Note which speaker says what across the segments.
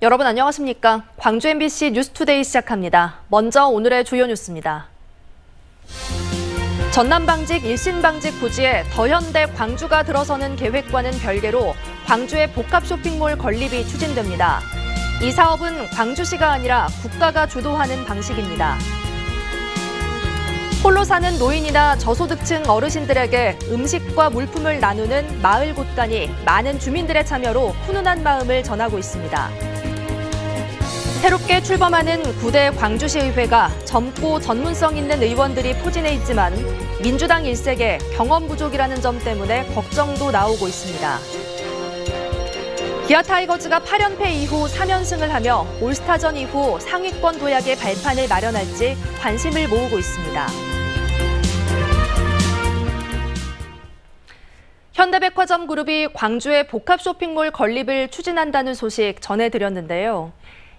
Speaker 1: 여러분 안녕하십니까? 광주 MBC 뉴스투데이 시작합니다. 먼저 오늘의 주요 뉴스입니다. 전남방직 일신방직 부지에 더현대 광주가 들어서는 계획과는 별개로 광주의 복합 쇼핑몰 건립이 추진됩니다. 이 사업은 광주시가 아니라 국가가 주도하는 방식입니다. 홀로 사는 노인이나 저소득층 어르신들에게 음식과 물품을 나누는 마을 곳간이 많은 주민들의 참여로 훈훈한 마음을 전하고 있습니다. 새롭게 출범하는 9대 광주시의회가 젊고 전문성 있는 의원들이 포진해 있지만 민주당 일색에 경험 부족이라는 점 때문에 걱정도 나오고 있습니다. 기아 타이거즈가 8연패 이후 3연승을 하며 올스타전 이후 상위권 도약의 발판을 마련할지 관심을 모으고 있습니다. 현대백화점 그룹이 광주의 복합 쇼핑몰 건립을 추진한다는 소식 전해드렸는데요.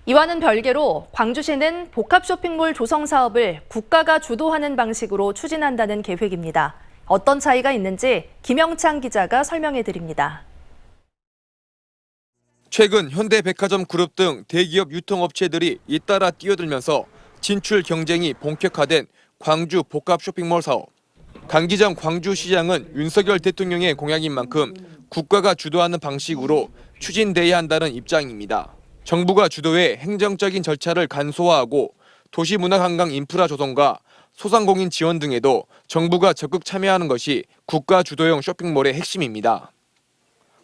Speaker 1: 이와는 별개로 광주시는 복합 쇼핑몰 조성 사업을 국가가 주도하는 방식으로 추진한다는 계획입니다. 어떤 차이가 있는지 김영창 기자가 설명해 드립니다.
Speaker 2: 최근 현대백화점 그룹 등 대기업 유통업체들이 잇따라 뛰어들면서 진출 경쟁이 본격화된 광주 복합 쇼핑몰 사업. 강기정 광주시장은 윤석열 대통령의 공약인 만큼 국가가 주도하는 방식으로 추진돼야 한다는 입장입니다. 정부가 주도해 행정적인 절차를 간소화하고 도시문화관광 인프라 조성과 소상공인 지원 등에도 정부가 적극 참여하는 것이 국가 주도형 쇼핑몰의 핵심입니다.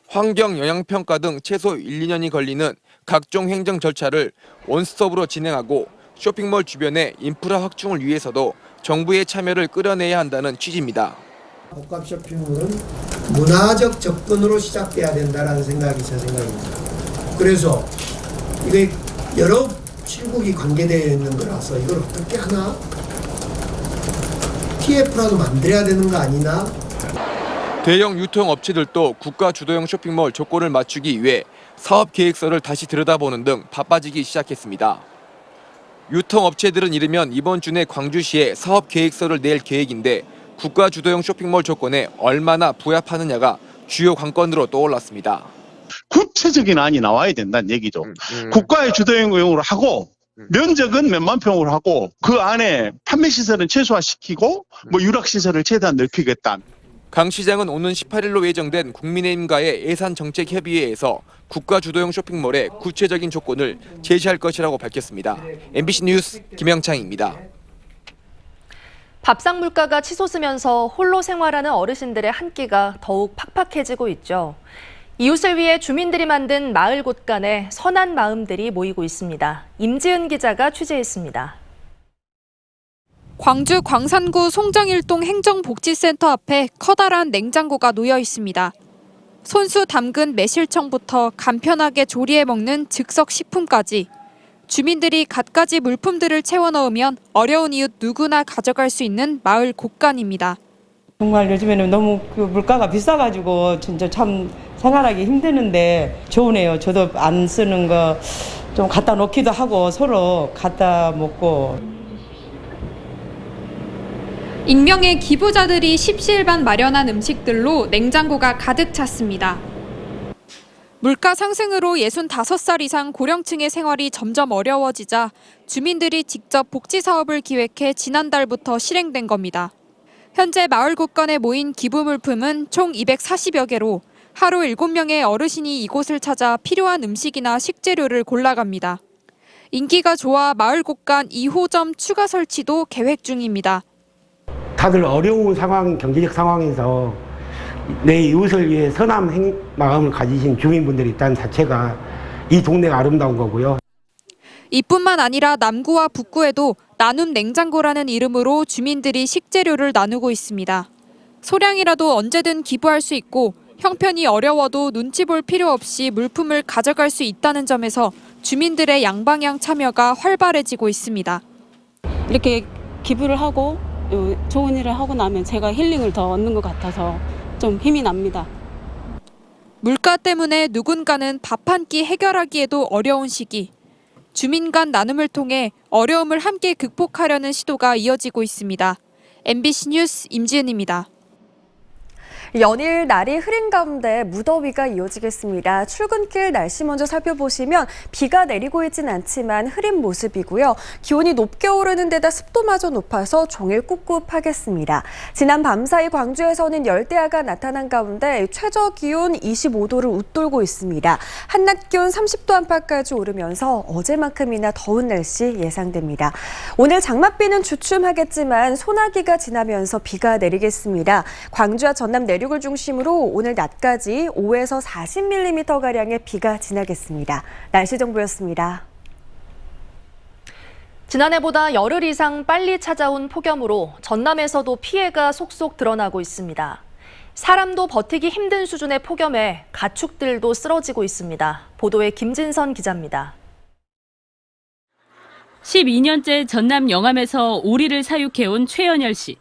Speaker 2: 환경 영향평가 등 최소 1, 2년이 걸리는 각종 행정 절차를 원스톱으로 진행하고 쇼핑몰 주변의 인프라 확충을 위해서도 정부의 참여를 끌어내야 한다는 취지입니다.
Speaker 3: 복합 쇼핑몰은 문화적 접근으로 시작돼야 된다는 생각이 제 생각입니다. 그래서 이게 여러 실국이 관계되어 있는 거라서 이걸 어떻게 하나? TF라도 만들어야 되는 거 아니나?
Speaker 2: 대형 유통업체들도 국가 주도형 쇼핑몰 조건을 맞추기 위해 사업 계획서를 다시 들여다보는 등 바빠지기 시작했습니다. 유통업체들은 이르면 이번 주 내 광주시에 사업 계획서를 낼 계획인데 국가 주도형 쇼핑몰 조건에 얼마나 부합하느냐가 주요 관건으로 떠올랐습니다.
Speaker 4: 구체적인 안이 나와야 된다는 얘기죠. 국가의 주도형으로 하고 면적은 몇만 평으로 하고 그 안에 판매 시설은 최소화시키고 유락 시설을 최대한 넓히겠다.
Speaker 2: 강 시장은 오는 18일로 예정된 국민의힘과의 예산정책협의회에서 국가 주도형 쇼핑몰의 구체적인 조건을 제시할 것이라고 밝혔습니다. MBC 뉴스 김영창입니다.
Speaker 1: 밥상 물가가 치솟으면서 홀로 생활하는 어르신들의 한 끼가 더욱 팍팍해지고 있죠. 이웃을 위해 주민들이 만든 마을 곳간에 선한 마음들이 모이고 있습니다. 임지은 기자가 취재했습니다.
Speaker 5: 광주 광산구 송정일동 행정복지센터 앞에 커다란 냉장고가 놓여 있습니다. 손수 담근 매실청부터 간편하게 조리해 먹는 즉석 식품까지 주민들이 갖가지 물품들을 채워 넣으면 어려운 이웃 누구나 가져갈 수 있는 마을 곳간입니다.
Speaker 6: 정말 요즘에는 너무 물가가 비싸가지고 진짜 참 생활하기 힘드는데 좋으네요. 저도 안 쓰는 거 좀 갖다 놓기도 하고 서로 갖다 먹고.
Speaker 5: 익명의 기부자들이 십시일반 마련한 음식들로 냉장고가 가득 찼습니다. 물가 상승으로 65살 이상 고령층의 생활이 점점 어려워지자 주민들이 직접 복지 사업을 기획해 지난달부터 실행된 겁니다. 현재 마을 곳간에 모인 기부 물품은 총 240여 개로 하루 7명의 어르신이 이곳을 찾아 필요한 음식이나 식재료를 골라갑니다. 인기가 좋아 마을 곳간 2호점 추가 설치도 계획 중입니다.
Speaker 7: 다들 어려운 상황, 경제적 상황에서 내 이웃을 위해 선한 마음을 가지신 주민분들이 있다는 자체가 이 동네가 아름다운 거고요.
Speaker 5: 이뿐만 아니라 남구와 북구에도 나눔 냉장고라는 이름으로 주민들이 식재료를 나누고 있습니다. 소량이라도 언제든 기부할 수 있고 형편이 어려워도 눈치 볼 필요 없이 물품을 가져갈 수 있다는 점에서 주민들의 양방향 참여가 활발해지고 있습니다.
Speaker 8: 이렇게 기부를 하고 좋은 일을 하고 나면 제가 힐링을 더 얻는 것 같아서 좀 힘이 납니다.
Speaker 5: 물가 때문에 누군가는 밥 한 끼 해결하기에도 어려운 시기. 주민 간 나눔을 통해 어려움을 함께 극복하려는 시도가 이어지고 있습니다. MBC 뉴스 임지은입니다.
Speaker 9: 연일 날이 흐린 가운데 무더위가 이어지겠습니다. 출근길 날씨 먼저 살펴보시면 비가 내리고 있진 않지만 흐린 모습이고요. 기온이 높게 오르는 데다 습도마저 높아서 종일 꿉꿉하겠습니다. 지난 밤사이 광주에서는 열대야가 나타난 가운데 최저 기온 25도를 웃돌고 있습니다. 한낮 기온 30도 안팎까지 오르면서 어제만큼이나 더운 날씨 예상됩니다. 오늘 장맛비는 주춤하겠지만 소나기가 지나면서 비가 내리겠습니다. 광주와 전남 내륙을 중심으로 오늘 낮까지 5에서 40mm가량의 비가 지나겠습니다. 날씨 정보였습니다.
Speaker 1: 지난해보다 열흘 이상 빨리 찾아온 폭염으로 전남에서도 피해가 속속 드러나고 있습니다. 사람도 버티기 힘든 수준의 폭염에 가축들도 쓰러지고 있습니다. 보도에 김진선 기자입니다.
Speaker 10: 12년째 전남 영암에서 오리를 사육해온 최연열 씨.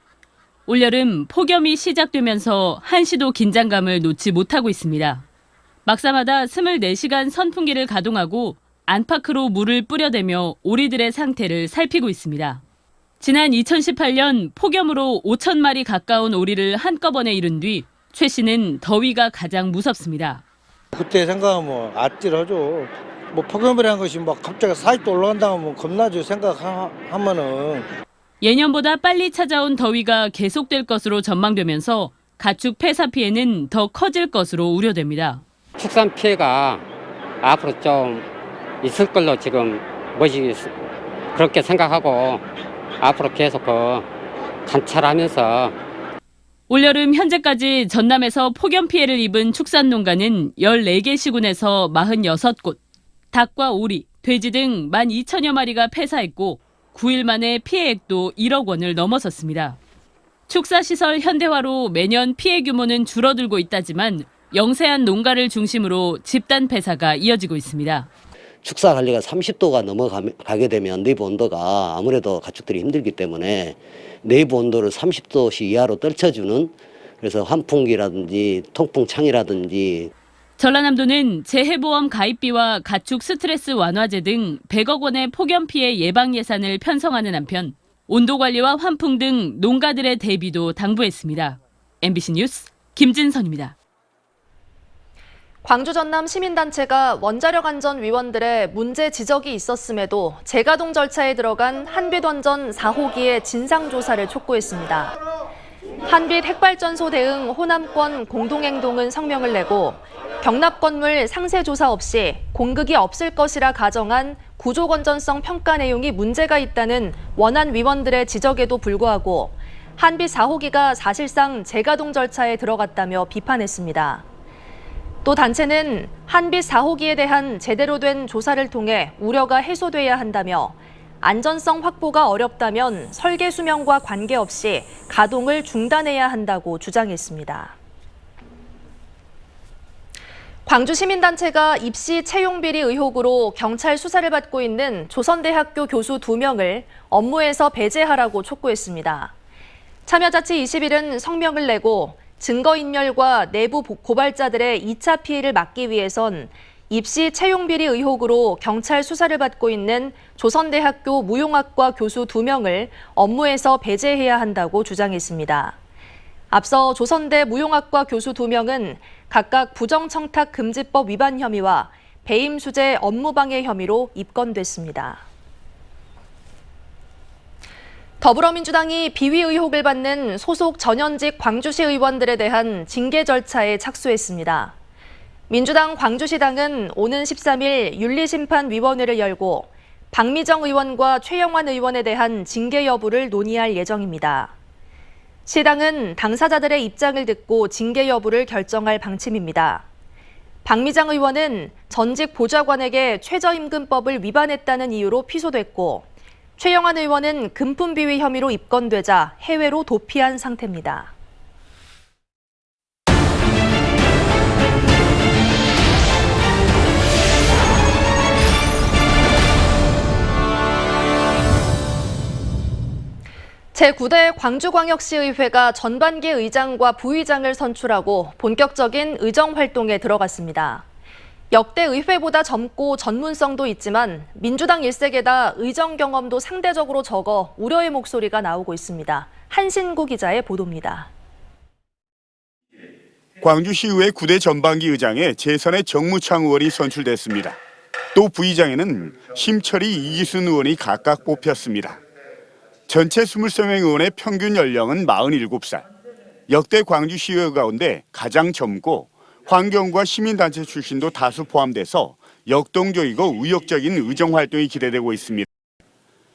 Speaker 10: 올여름 폭염이 시작되면서 한시도 긴장감을 놓지 못하고 있습니다. 막사마다 24시간 선풍기를 가동하고 안팎으로 물을 뿌려대며 오리들의 상태를 살피고 있습니다. 지난 2018년 폭염으로 5천 마리 가까운 오리를 한꺼번에 잃은 뒤 최 씨는 더위가 가장 무섭습니다.
Speaker 11: 그때 생각하면 아찔하죠. 뭐 폭염이라는 것이 막 갑자기 40도 올라간다면 겁나죠. 생각하면은.
Speaker 10: 예년보다 빨리 찾아온 더위가 계속될 것으로 전망되면서 가축 폐사 피해는 더 커질 것으로 우려됩니다.
Speaker 12: 축산 피해가 앞으로 좀 있을 걸로 지금 그렇게 생각하고 앞으로 계속 관찰하면서.
Speaker 10: 올여름 현재까지 전남에서 폭염 피해를 입은 축산 농가는 14개 시군에서 46곳, 닭과 오리, 돼지 등 12,000여 마리가 폐사했고 9일 만에 피해액도 1억 원을 넘어섰습니다. 축사시설 현대화로 매년 피해 규모는 줄어들고 있다지만 영세한 농가를 중심으로 집단 폐사가 이어지고 있습니다.
Speaker 13: 축사 관리가 30도가 넘어가게 되면 내부 온도가 아무래도 가축들이 힘들기 때문에 내부 온도를 30도씨 이하로 떨쳐주는, 그래서 환풍기라든지 통풍창이라든지.
Speaker 10: 전라남도는 재해보험 가입비와 가축 스트레스 완화제 등 100억 원의 폭염 피해 예방 예산을 편성하는 한편 온도 관리와 환풍 등 농가들의 대비도 당부했습니다. MBC 뉴스 김진선입니다.
Speaker 1: 광주 전남 시민단체가 원자력 안전 위원들의 문제 지적이 있었음에도 재가동 절차에 들어간 한빛 원전 4호기의 진상조사를 촉구했습니다. 한빛 핵발전소 대응 호남권 공동행동은 성명을 내고 경납 건물 상세 조사 없이 공극이 없을 것이라 가정한 구조 건전성 평가 내용이 문제가 있다는 원안 위원들의 지적에도 불구하고 한빛 4호기가 사실상 재가동 절차에 들어갔다며 비판했습니다. 또 단체는 한빛 4호기에 대한 제대로 된 조사를 통해 우려가 해소돼야 한다며 안전성 확보가 어렵다면 설계 수명과 관계없이 가동을 중단해야 한다고 주장했습니다. 광주 시민단체가 입시 채용 비리 의혹으로 경찰 수사를 받고 있는 조선대학교 교수 2명을 업무에서 배제하라고 촉구했습니다. 참여자치 21은 성명을 내고 증거인멸과 내부 고발자들의 2차 피해를 막기 위해선 입시 채용 비리 의혹으로 경찰 수사를 받고 있는 조선대학교 무용학과 교수 2명을 업무에서 배제해야 한다고 주장했습니다. 앞서 조선대 무용학과 교수 2명은 각각 부정청탁금지법 위반 혐의와 배임수재 업무방해 혐의로 입건됐습니다. 더불어민주당이 비위 의혹을 받는 소속 전현직 광주시 의원들에 대한 징계 절차에 착수했습니다. 민주당 광주시당은 오는 13일 윤리심판위원회를 열고 박미정 의원과 최영환 의원에 대한 징계 여부를 논의할 예정입니다. 시당은 당사자들의 입장을 듣고 징계 여부를 결정할 방침입니다. 박미정 의원은 전직 보좌관에게 최저임금법을 위반했다는 이유로 피소됐고 최영환 의원은 금품 비위 혐의로 입건되자 해외로 도피한 상태입니다. 제9대 광주광역시의회가 전반기 의장과 부의장을 선출하고 본격적인 의정활동에 들어갔습니다. 역대 의회보다 젊고 전문성도 있지만 민주당 일색에다 의정 경험도 상대적으로 적어 우려의 목소리가 나오고 있습니다. 한신구 기자의 보도입니다.
Speaker 14: 광주시의회 9대 전반기 의장에 재선의 정무창 의원이 선출됐습니다. 또 부의장에는 심철희, 이기순 의원이 각각 뽑혔습니다. 전체 23명 의원의 평균 연령은 47살. 역대 광주시의회 가운데 가장 젊고 환경과 시민단체 출신도 다수 포함돼서 역동적이고 의욕적인 의정활동이 기대되고 있습니다.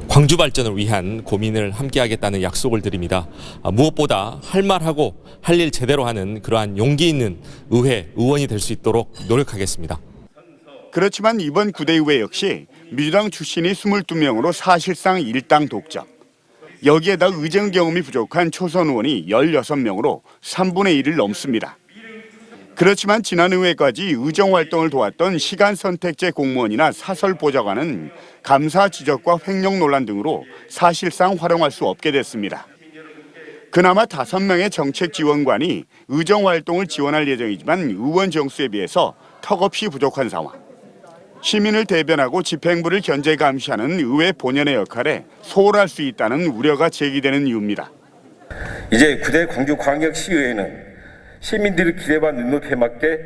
Speaker 15: 광주 발전을 위한 고민을 함께하겠다는 약속을 드립니다. 무엇보다 할 말하고 할 일 제대로 하는 그러한 용기 있는 의회 의원이 될 수 있도록 노력하겠습니다.
Speaker 14: 그렇지만 이번 9대 의회 역시 민주당 출신이 22명으로 사실상 일당 독점. 여기에다 의정 경험이 부족한 초선 의원이 16명으로 3분의 1을 넘습니다. 그렇지만 지난 의회까지 의정활동을 도왔던 시간선택제 공무원이나 사설보좌관은 감사 지적과 횡령 논란 등으로 사실상 활용할 수 없게 됐습니다. 그나마 5명의 정책지원관이 의정활동을 지원할 예정이지만 의원 정수에 비해서 턱없이 부족한 상황. 시민을 대변하고 집행부를 견제 감시하는 의회 본연의 역할에 소홀할 수 있다는 우려가 제기되는 이유입니다.
Speaker 16: 이제 9대 광주광역시의회는 시민들의 기대와 눈높이에 맞게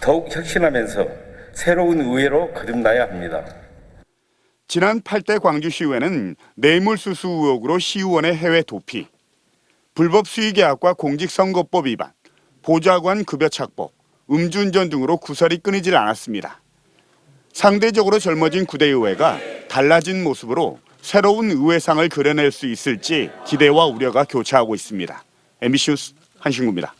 Speaker 16: 더욱 혁신하면서 새로운 의회로 거듭나야 합니다.
Speaker 14: 지난 8대 광주시의회는 뇌물수수 의혹으로 시의원의 해외 도피, 불법 수의계약과 공직선거법 위반, 보좌관 급여 착복, 음주운전 등으로 구설이 끊이질 않았습니다. 상대적으로 젊어진 9대 의회가 달라진 모습으로 새로운 의회상을 그려낼 수 있을지 기대와 우려가 교차하고 있습니다. MBC 뉴스 한신구입니다.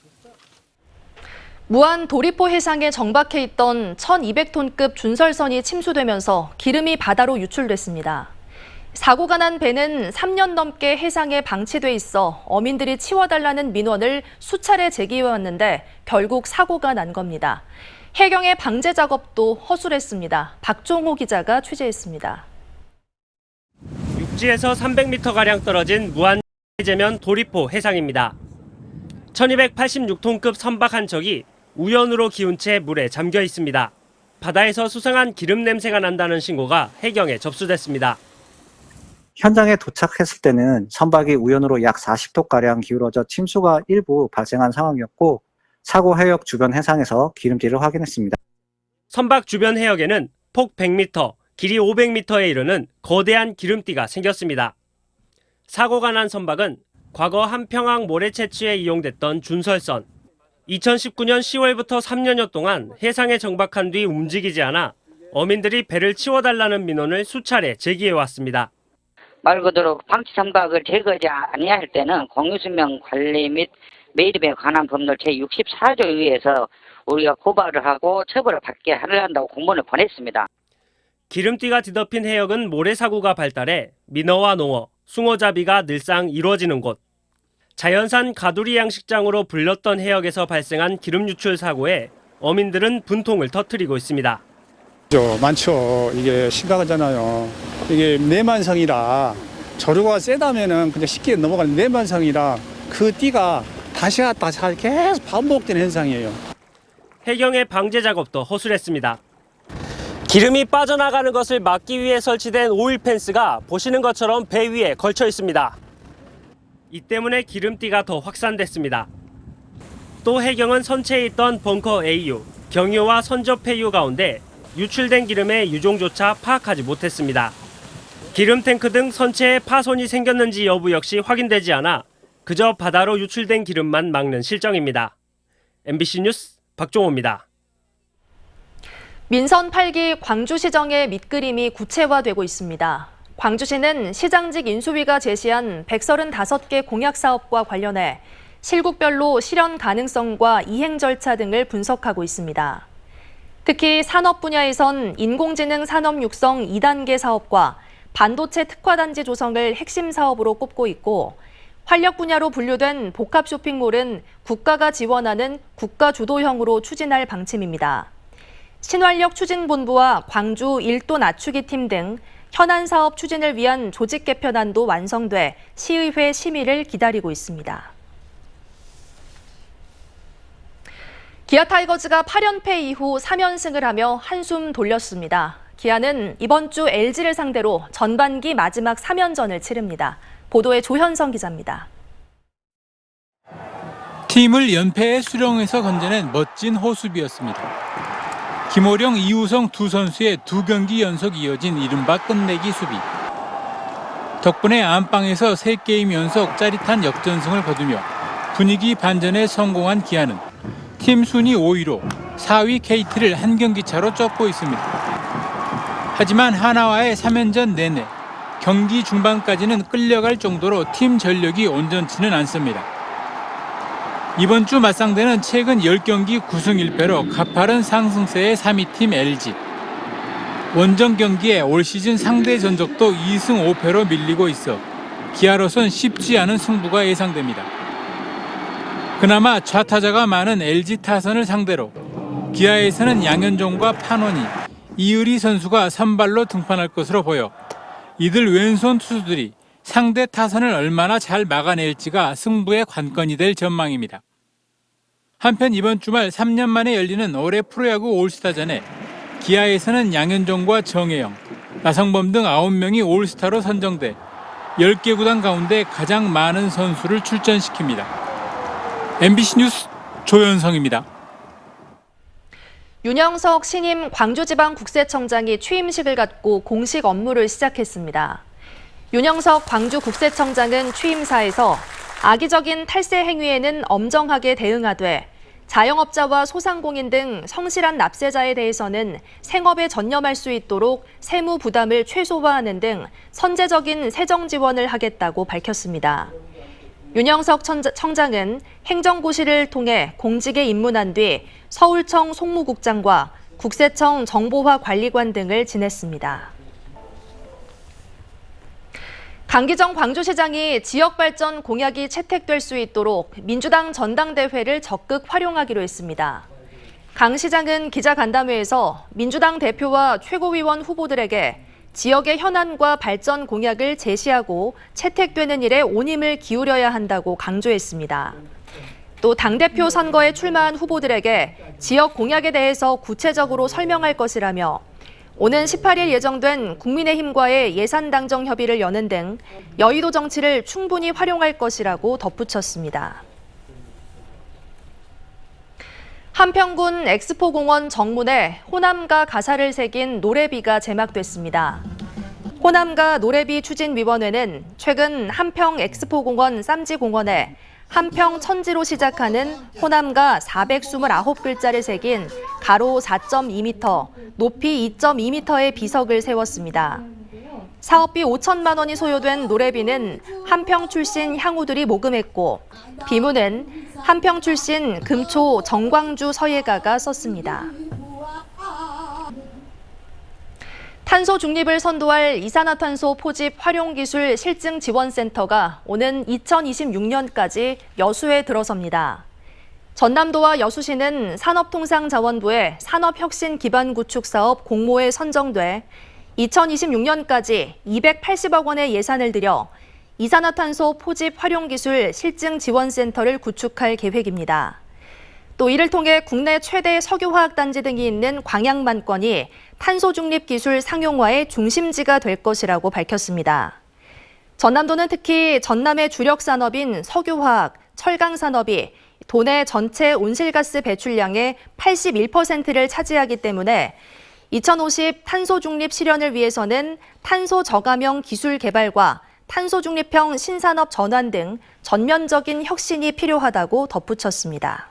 Speaker 1: 무안 도리포 해상에 정박해 있던 1,200톤급 준설선이 침수되면서 기름이 바다로 유출됐습니다. 사고가 난 배는 3년 넘게 해상에 방치돼 있어 어민들이 치워달라는 민원을 수차례 제기해왔는데 결국 사고가 난 겁니다. 해경의 방제 작업도 허술했습니다. 박종호 기자가 취재했습니다.
Speaker 17: 육지에서 300m가량 떨어진 무안 해제면 도리포 해상입니다. 1286톤급 선박 한 척이 우연으로 기운 채 물에 잠겨 있습니다. 바다에서 수상한 기름 냄새가 난다는 신고가 해경에 접수됐습니다.
Speaker 18: 현장에 도착했을 때는 선박이 우연으로 약 40도가량 기울어져 침수가 일부 발생한 상황이었고 사고 해역 주변 해상에서 기름띠를 확인했습니다.
Speaker 17: 선박 주변 해역에는 폭 100m, 길이 500m에 이르는 거대한 기름띠가 생겼습니다. 사고가 난 선박은 과거 한평항 모래 채취에 이용됐던 준설선. 2019년 10월부터 3년여 동안 해상에 정박한 뒤 움직이지 않아 어민들이 배를 치워달라는 민원을 수차례 제기해왔습니다.
Speaker 19: 말 그대로 방치 선박을 제거하지 아니할 때는 공유수명 관리 및 매립에 관한 법률 제64조에 의해서 우리가 고발을 하고 처벌을 받게 하려고 공문을 보냈습니다.
Speaker 17: 기름띠가 뒤덮인 해역은 모래사구가 발달해 민어와 농어, 숭어잡이가 늘상 이루어지는 곳. 자연산 가두리 양식장으로 불렸던 해역에서 발생한 기름 유출 사고에 어민들은 분통을 터뜨리고 있습니다.
Speaker 20: 많죠. 이게 심각하잖아요. 이게 내만성이라 저류가 세다면은 그냥 쉽게 넘어가는 내만성이라 그 띠가 다시 계속 반복되는 현상이에요.
Speaker 17: 해경의 방제 작업도 허술했습니다. 기름이 빠져나가는 것을 막기 위해 설치된 오일 펜스가 보시는 것처럼 배 위에 걸쳐 있습니다. 이 때문에 기름띠가 더 확산됐습니다. 또 해경은 선체에 있던 벙커 A유, 경유와 선접해유 가운데 유출된 기름의 유종조차 파악하지 못했습니다. 기름 탱크 등 선체에 파손이 생겼는지 여부 역시 확인되지 않아 그저 바다로 유출된 기름만 막는 실정입니다. MBC 뉴스 박종호입니다.
Speaker 1: 민선 8기 광주시정의 밑그림이 구체화되고 있습니다. 광주시는 시장직 인수위가 제시한 135개 공약 사업과 관련해 실국별로 실현 가능성과 이행 절차 등을 분석하고 있습니다. 특히 산업 분야에선 인공지능 산업 육성 2단계 사업과 반도체 특화단지 조성을 핵심 사업으로 꼽고 있고 활력 분야로 분류된 복합 쇼핑몰은 국가가 지원하는 국가 주도형으로 추진할 방침입니다. 신활력 추진본부와 광주 1도 낮추기 팀 등 현안 사업 추진을 위한 조직 개편안도 완성돼 시의회 심의를 기다리고 있습니다. 기아 타이거즈가 8연패 이후 3연승을 하며 한숨 돌렸습니다. 기아는 이번 주 LG를 상대로 전반기 마지막 3연전을 치릅니다. 보도에 조현성 기자입니다.
Speaker 21: 팀을 연패의 수렁에서 건져낸 멋진 호수비였습니다. 김호령, 이우성 두 선수의 2경기 연속 이어진 이른바 끝내기 수비. 덕분에 안방에서 3게임 연속 짜릿한 역전승을 거두며 분위기 반전에 성공한 기아는 팀 순위 5위로 4위 KT를 한 경기 차로 쫓고 있습니다. 하지만 하나와의 3연전 내내 경기 중반까지는 끌려갈 정도로 팀 전력이 온전치는 않습니다. 이번 주 맞상대는 최근 10경기 9승 1패로 가파른 상승세의 3위 팀 LG. 원정 경기에 올 시즌 상대 전적도 2승 5패로 밀리고 있어 기아로선 쉽지 않은 승부가 예상됩니다. 그나마 좌타자가 많은 LG 타선을 상대로 기아에서는 양현종과 판원이, 이의리 선수가 선발로 등판할 것으로 보여 이들 왼손 투수들이 상대 타선을 얼마나 잘 막아낼지가 승부의 관건이 될 전망입니다. 한편 이번 주말 3년 만에 열리는 올해 프로야구 올스타전에 기아에서는 양현종과 정혜영, 나성범 등 9명이 올스타로 선정돼 10개 구단 가운데 가장 많은 선수를 출전시킵니다. MBC 뉴스 조현성입니다.
Speaker 1: 윤영석 신임 광주지방국세청장이 취임식을 갖고 공식 업무를 시작했습니다. 윤영석 광주국세청장은 취임사에서 악의적인 탈세 행위에는 엄정하게 대응하되 자영업자와 소상공인 등 성실한 납세자에 대해서는 생업에 전념할 수 있도록 세무 부담을 최소화하는 등 선제적인 세정 지원을 하겠다고 밝혔습니다. 윤영석 청장은 행정고시를 통해 공직에 입문한 뒤 서울청 송무국장과 국세청 정보화 관리관 등을 지냈습니다. 강기정 광주시장이 지역발전 공약이 채택될 수 있도록 민주당 전당대회를 적극 활용하기로 했습니다. 강 시장은 기자간담회에서 민주당 대표와 최고위원 후보들에게 지역의 현안과 발전 공약을 제시하고 채택되는 일에 온 힘을 기울여야 한다고 강조했습니다. 또 당대표 선거에 출마한 후보들에게 지역 공약에 대해서 구체적으로 설명할 것이라며 오는 18일 예정된 국민의힘과의 예산당정 협의를 여는 등 여의도 정치를 충분히 활용할 것이라고 덧붙였습니다. 한평군 엑스포공원 정문에 호남가 가사를 새긴 노래비가 제막됐습니다. 호남가 노래비 추진위원회는 최근 한평 엑스포공원 쌈지공원에 한평 천지로 시작하는 호남가 429글자를 새긴 가로 4.2m, 높이 2.2m의 비석을 세웠습니다. 사업비 5천만 원이 소요된 노래비는 한평 출신 향우들이 모금했고 비문은 한평 출신 금초 정광주 서예가가 썼습니다. 탄소 중립을 선도할 이산화탄소 포집 활용기술 실증지원센터가 오는 2026년까지 여수에 들어섭니다. 전남도와 여수시는 산업통상자원부의 산업혁신기반구축사업 공모에 선정돼 2026년까지 280억 원의 예산을 들여 이산화탄소 포집 활용기술 실증지원센터를 구축할 계획입니다. 또 이를 통해 국내 최대 석유화학단지 등이 있는 광양만권이 탄소 중립 기술 상용화의 중심지가 될 것이라고 밝혔습니다. 전남도는 특히 전남의 주력 산업인 석유화학, 철강산업이 도내 전체 온실가스 배출량의 81%를 차지하기 때문에 2050 탄소 중립 실현을 위해서는 탄소 저감형 기술 개발과 탄소 중립형 신산업 전환 등 전면적인 혁신이 필요하다고 덧붙였습니다.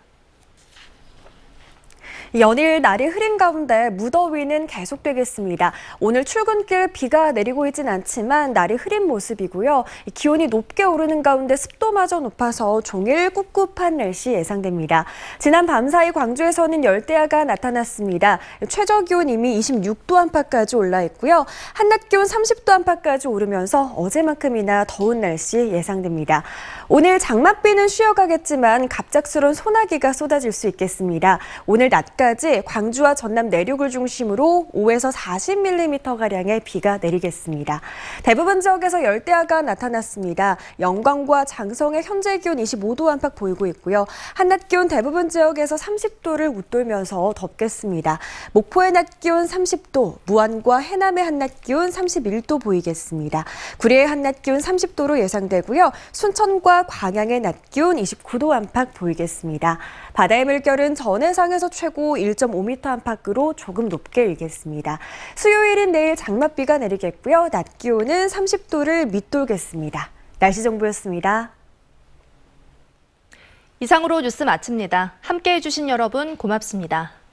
Speaker 9: 연일 날이 흐린 가운데 무더위는 계속되겠습니다. 오늘 출근길 비가 내리고 있진 않지만 날이 흐린 모습이고요. 기온이 높게 오르는 가운데 습도마저 높아서 종일 꿉꿉한 날씨 예상됩니다. 지난 밤사이 광주에서는 열대야가 나타났습니다. 최저기온 이미 26도 안팎까지 올라 있고요. 한낮 기온 30도 안팎까지 오르면서 어제만큼이나 더운 날씨 예상됩니다. 오늘 장맛비는 쉬어가겠지만 갑작스러운 소나기가 쏟아질 수 있겠습니다. 오늘 낮까지 광주와 전남 내륙을 중심으로 5에서 40mm가량의 비가 내리겠습니다. 대부분 지역에서 열대야가 나타났습니다. 영광과 장성의 현재 기온 25도 안팎 보이고 있고요. 한낮 기온 대부분 지역에서 30도를 웃돌면서 덥겠습니다. 목포의 낮 기온 30도, 무안과 해남의 한낮 기온 31도 보이겠습니다. 구리의 한낮 기온 30도로 예상되고요. 순천과 서울과 광양의 낮 기온 29도 안팎 보이겠습니다. 바다의 물결은 전해상에서 최고 1.5m 안팎으로 조금 높게 일겠습니다. 수요일인 내일 장맛비가 내리겠고요. 낮 기온은 30도를 밑돌겠습니다. 날씨 정보였습니다.
Speaker 1: 이상으로 뉴스 마칩니다. 함께해 주신 여러분 고맙습니다.